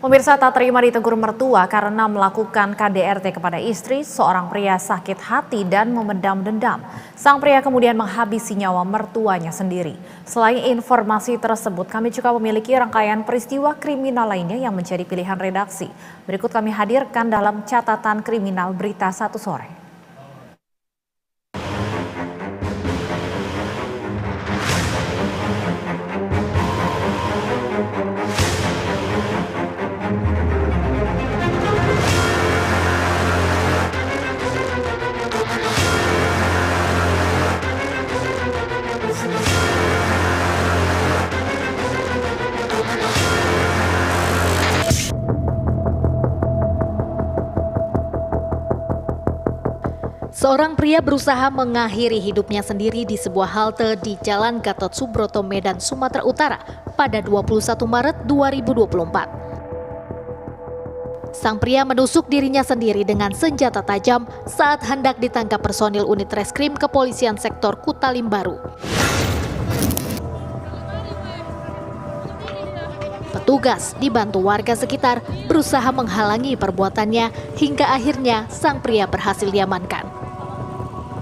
Pemirsa tak terima ditegur mertua karena melakukan KDRT kepada istri, seorang pria sakit hati dan memendam dendam. Sang pria kemudian menghabisi nyawa mertuanya sendiri. Selain informasi tersebut, kami juga memiliki rangkaian peristiwa kriminal lainnya yang menjadi pilihan redaksi. Berikut kami hadirkan dalam catatan kriminal Berita Satu Sore. Seorang pria berusaha mengakhiri hidupnya sendiri di sebuah halte di Jalan Gatot Subroto, Medan, Sumatera Utara pada 21 Maret 2024. Sang pria menusuk dirinya sendiri dengan senjata tajam saat hendak ditangkap personil unit reskrim kepolisian sektor Kutalimbaru. Petugas dibantu warga sekitar berusaha menghalangi perbuatannya hingga akhirnya sang pria berhasil diamankan.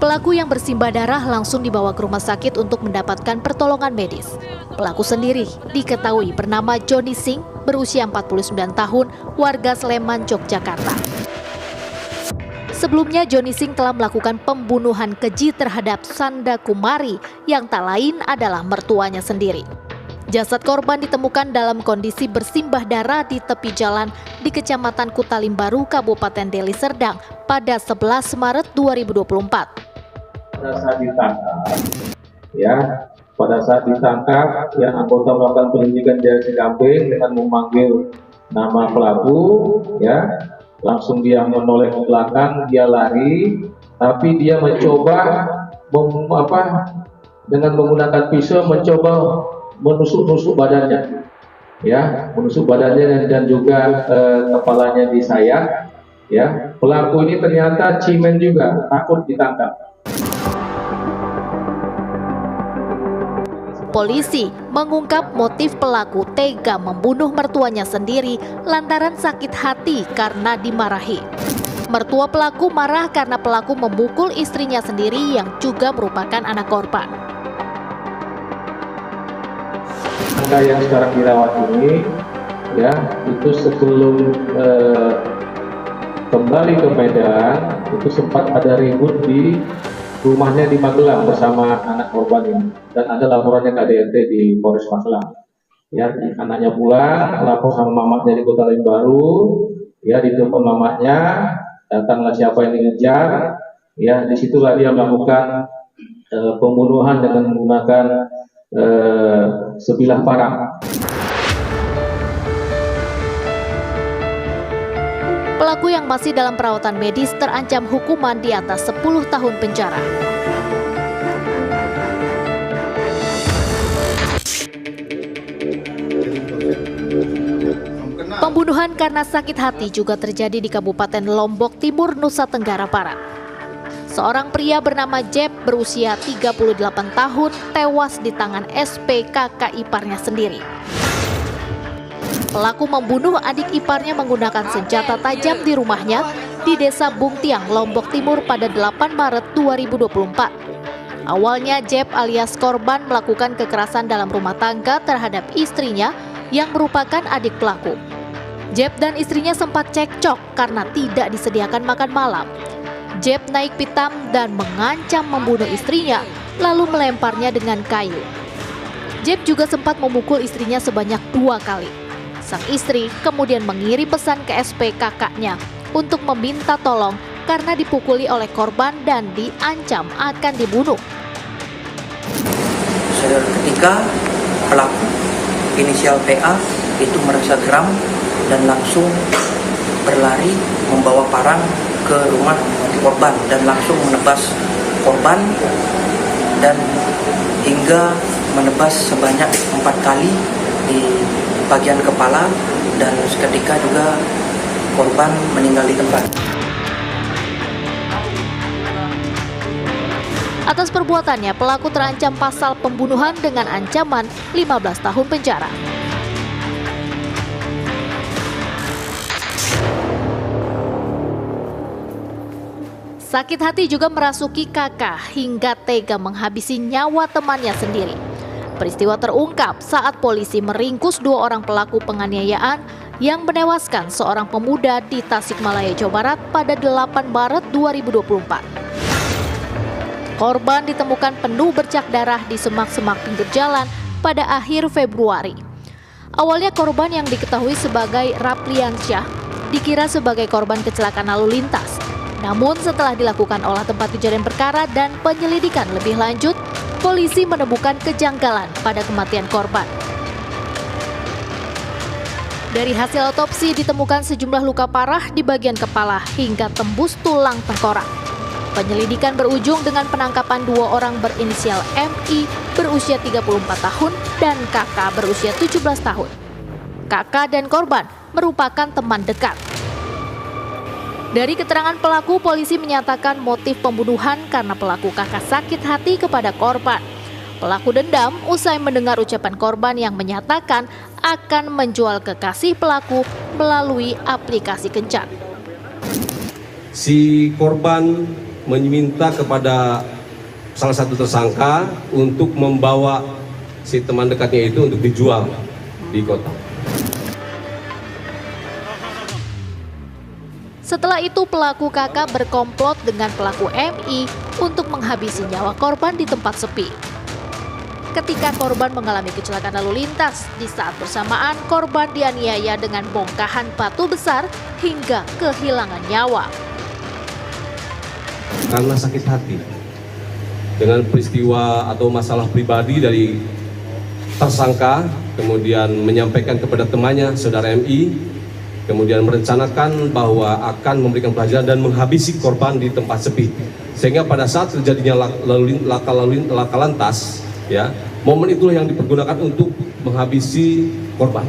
Pelaku yang bersimbah darah langsung dibawa ke rumah sakit untuk mendapatkan pertolongan medis. Pelaku sendiri diketahui bernama Johnny Singh, berusia 49 tahun, warga Sleman, Yogyakarta. Sebelumnya Johnny Singh telah melakukan pembunuhan keji terhadap Sanda Kumari yang tak lain adalah mertuanya sendiri. Jasad korban ditemukan dalam kondisi bersimbah darah di tepi jalan di Kecamatan Kutalimbaru, Kabupaten Deli Serdang pada 11 Maret 2024. Pada saat ditangkap, anggota melakukan penyelidikan dari TKP dengan memanggil nama pelaku, langsung dia menoleh ke belakang, dia lari, tapi dia mencoba dengan menggunakan pisau mencoba menusuk badannya, menusuk badannya dan juga kepalanya disayat. Pelaku ini ternyata cimen juga, takut ditangkap. Polisi mengungkap motif pelaku tega membunuh mertuanya sendiri lantaran sakit hati karena dimarahi. Mertua pelaku marah karena pelaku memukul istrinya sendiri yang juga merupakan anak korban. Angka yang sekarang dirawat ini, itu sebelum kembali ke Medan, itu sempat ada ribut di rumahnya di Magelang bersama anak korban ini, dan ada laporannya KDRT di Polres Magelang. Anaknya pulang, lapor sama mamanya di Kutalimbaru, ditelepon mamanya, datanglah siapa yang mengejar, disitulah dia melakukan pembunuhan dengan menggunakan sebilah parang. Pelaku yang masih dalam perawatan medis terancam hukuman di atas 10 tahun penjara. Pembunuhan karena sakit hati juga terjadi di Kabupaten Lombok Timur, Nusa Tenggara Barat. Seorang pria bernama Jeb berusia 38 tahun tewas di tangan SP kakak iparnya sendiri. Pelaku membunuh adik iparnya menggunakan senjata tajam di rumahnya di Desa Bungtiang, Lombok Timur pada 8 Maret 2024. Awalnya Jeb alias korban melakukan kekerasan dalam rumah tangga terhadap istrinya yang merupakan adik pelaku. Jeb dan istrinya sempat cekcok karena tidak disediakan makan malam. Jeb naik pitam dan mengancam membunuh istrinya, lalu melemparnya dengan kayu. Jeb juga sempat memukul istrinya sebanyak 2 kali. Sang istri kemudian mengirim pesan ke SP kakaknya untuk meminta tolong karena dipukuli oleh korban dan diancam akan dibunuh. Ketika pelaku inisial PA itu merasa geram dan langsung berlari membawa parang ke rumah korban dan langsung menebas korban dan hingga menebas sebanyak 4 kali di bagian kepala, dan seketika juga korban meninggal di tempat. Atas perbuatannya, pelaku terancam pasal pembunuhan dengan ancaman 15 tahun penjara. Sakit hati juga merasuki kakak hingga tega menghabisi nyawa temannya sendiri. Peristiwa terungkap saat polisi meringkus 2 orang pelaku penganiayaan yang menewaskan seorang pemuda di Tasikmalaya, Jawa Barat pada 8 Maret 2024. Korban ditemukan penuh bercak darah di semak-semak pinggir jalan pada akhir Februari. Awalnya korban yang diketahui sebagai Rapliansyah dikira sebagai korban kecelakaan lalu lintas. Namun setelah dilakukan olah tempat kejadian perkara dan penyelidikan lebih lanjut, polisi menemukan kejanggalan pada kematian korban. Dari hasil otopsi ditemukan sejumlah luka parah di bagian kepala hingga tembus tulang tengkorak. Penyelidikan berujung dengan penangkapan 2 orang berinisial MI berusia 34 tahun dan KK berusia 17 tahun. KK dan korban merupakan teman dekat. Dari keterangan pelaku, polisi menyatakan motif pembunuhan karena pelaku kakak sakit hati kepada korban. Pelaku dendam usai mendengar ucapan korban yang menyatakan akan menjual kekasih pelaku melalui aplikasi kencan. Si korban meminta kepada salah satu tersangka untuk membawa si teman dekatnya itu untuk dijual di kota. Setelah itu pelaku kakak berkomplot dengan pelaku MI untuk menghabisi nyawa korban di tempat sepi. Ketika korban mengalami kecelakaan lalu lintas, di saat bersamaan korban dianiaya dengan bongkahan batu besar hingga kehilangan nyawa. Karena sakit hati dengan peristiwa atau masalah pribadi dari tersangka, kemudian menyampaikan kepada temannya, saudara MI, kemudian merencanakan bahwa akan memberikan pelajaran dan menghabisi korban di tempat sepi. Sehingga pada saat terjadinya laka lantas, ya, momen itulah yang dipergunakan untuk menghabisi korban.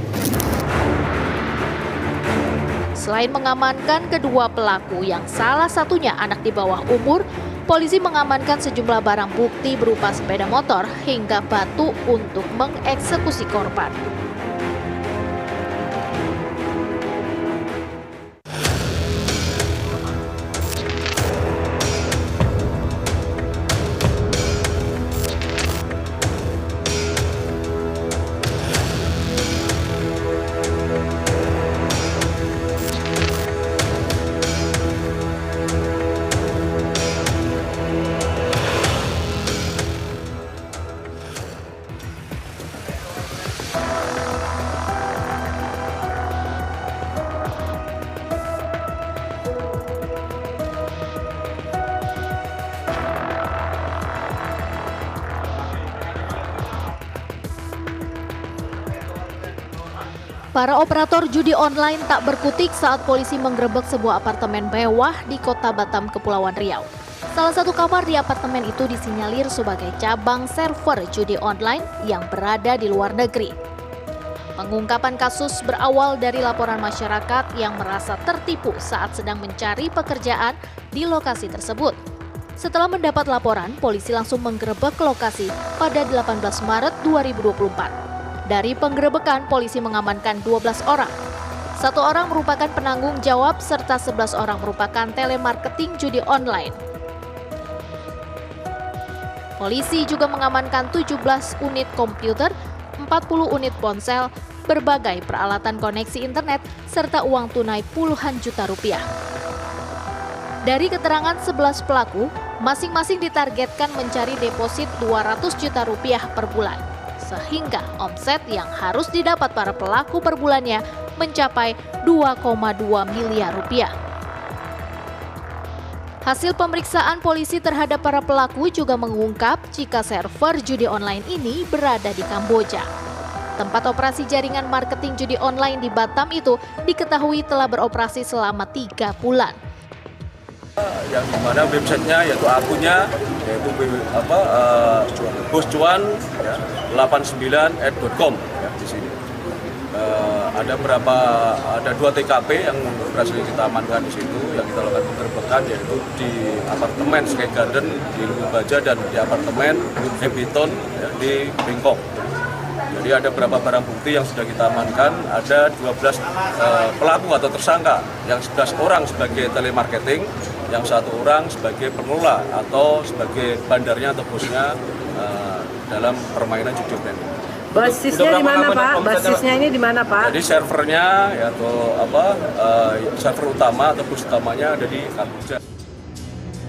Selain mengamankan kedua pelaku yang salah satunya anak di bawah umur, polisi mengamankan sejumlah barang bukti berupa sepeda motor hingga batu untuk mengeksekusi korban. Para operator judi online tak berkutik saat polisi menggerebek sebuah apartemen mewah di Kota Batam, Kepulauan Riau. Salah satu kamar di apartemen itu disinyalir sebagai cabang server judi online yang berada di luar negeri. Pengungkapan kasus berawal dari laporan masyarakat yang merasa tertipu saat sedang mencari pekerjaan di lokasi tersebut. Setelah mendapat laporan, polisi langsung menggerebek lokasi pada 18 Maret 2024. Dari penggerebekan, polisi mengamankan 12 orang. 1 orang merupakan penanggung jawab serta 11 orang merupakan telemarketing judi online. Polisi juga mengamankan 17 unit komputer, 40 unit ponsel, berbagai peralatan koneksi internet, serta uang tunai puluhan juta rupiah. Dari keterangan 11 pelaku, masing-masing ditargetkan mencari deposit 200 juta rupiah per bulan. Sehingga omset yang harus didapat para pelaku per bulannya mencapai 2,2 miliar rupiah. Hasil pemeriksaan polisi terhadap para pelaku juga mengungkap jika server judi online ini berada di Kamboja. Tempat operasi jaringan marketing judi online di Batam itu diketahui telah beroperasi selama 3 bulan. Yang dimana websitenya yaitu akunnya yaitu boscuan 89@com ya, di sini. Ada 2 TKP yang berhasil kita amankan di situ, yang kita lakukan penggerbekan yaitu di apartemen Sky Garden di Lubuk Baja dan di apartemen Habiton ya, di Bangkok. Jadi ada beberapa barang bukti yang sudah kita amankan, ada 12 pelaku atau tersangka, yang 11 orang sebagai telemarketing, yang satu orang sebagai pengelola atau sebagai bandarnya atau bosnya dalam permainan judi online. Basisnya di mana Pak? Basisnya ini di mana Pak? Jadi servernya ya, atau server utama atau bus utamanya ada di Kamboja.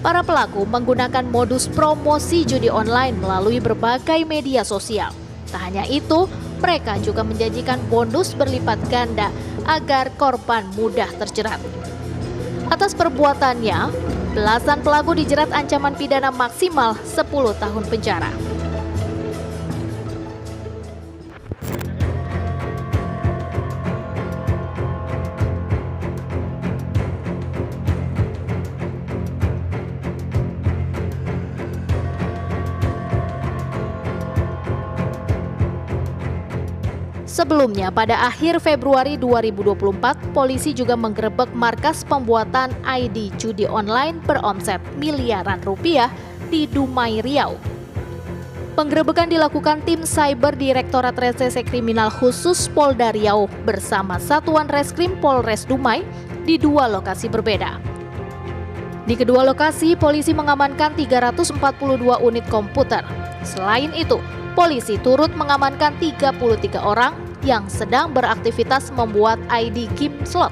Para pelaku menggunakan modus promosi judi online melalui berbagai media sosial. Tak hanya itu, mereka juga menjanjikan bonus berlipat ganda agar korban mudah terjerat. Atas perbuatannya, belasan pelaku dijerat ancaman pidana maksimal 10 tahun penjara. Sebelumnya, pada akhir Februari 2024, polisi juga menggerebek markas pembuatan ID judi online beromset miliaran rupiah di Dumai, Riau. Penggerebekan dilakukan tim Cyber Direktorat Reserse Kriminal Khusus Polda Riau bersama Satuan Reskrim Polres Dumai di 2 lokasi berbeda. Di kedua lokasi, polisi mengamankan 342 unit komputer. Selain itu, polisi turut mengamankan 33 orang yang sedang beraktivitas membuat ID game slot.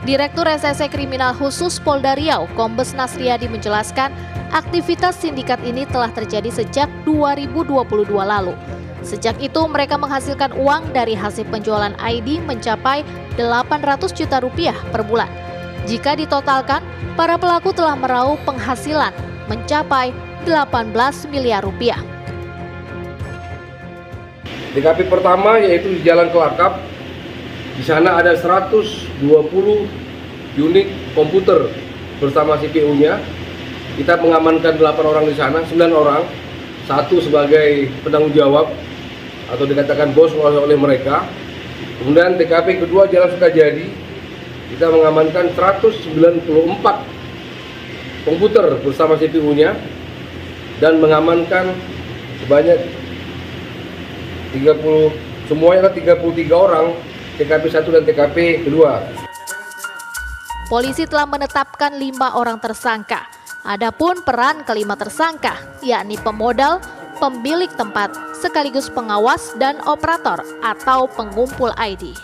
Direktur Reserse Kriminal Khusus Polda Riau, Kombes Nasriadi menjelaskan, aktivitas sindikat ini telah terjadi sejak 2022 lalu. Sejak itu mereka menghasilkan uang dari hasil penjualan ID mencapai 800 juta rupiah per bulan. Jika ditotalkan, para pelaku telah meraup penghasilan mencapai 18 miliar rupiah. TKP pertama yaitu di Jalan Kelakap. Di sana ada 120 unit komputer bersama CPU-nya. Kita mengamankan 8 orang di sana, 9 orang. Satu sebagai penanggung jawab atau dikatakan bos oleh mereka. Kemudian TKP kedua Jalan Sukajadi, kita mengamankan 194 komputer bersama CPU-nya dan mengamankan sebanyak 33 orang TKP 1 dan TKP kedua. Polisi telah menetapkan 5 orang tersangka. Adapun peran kelima tersangka, yakni pemodal, pemilik tempat, sekaligus pengawas dan operator atau pengumpul ID.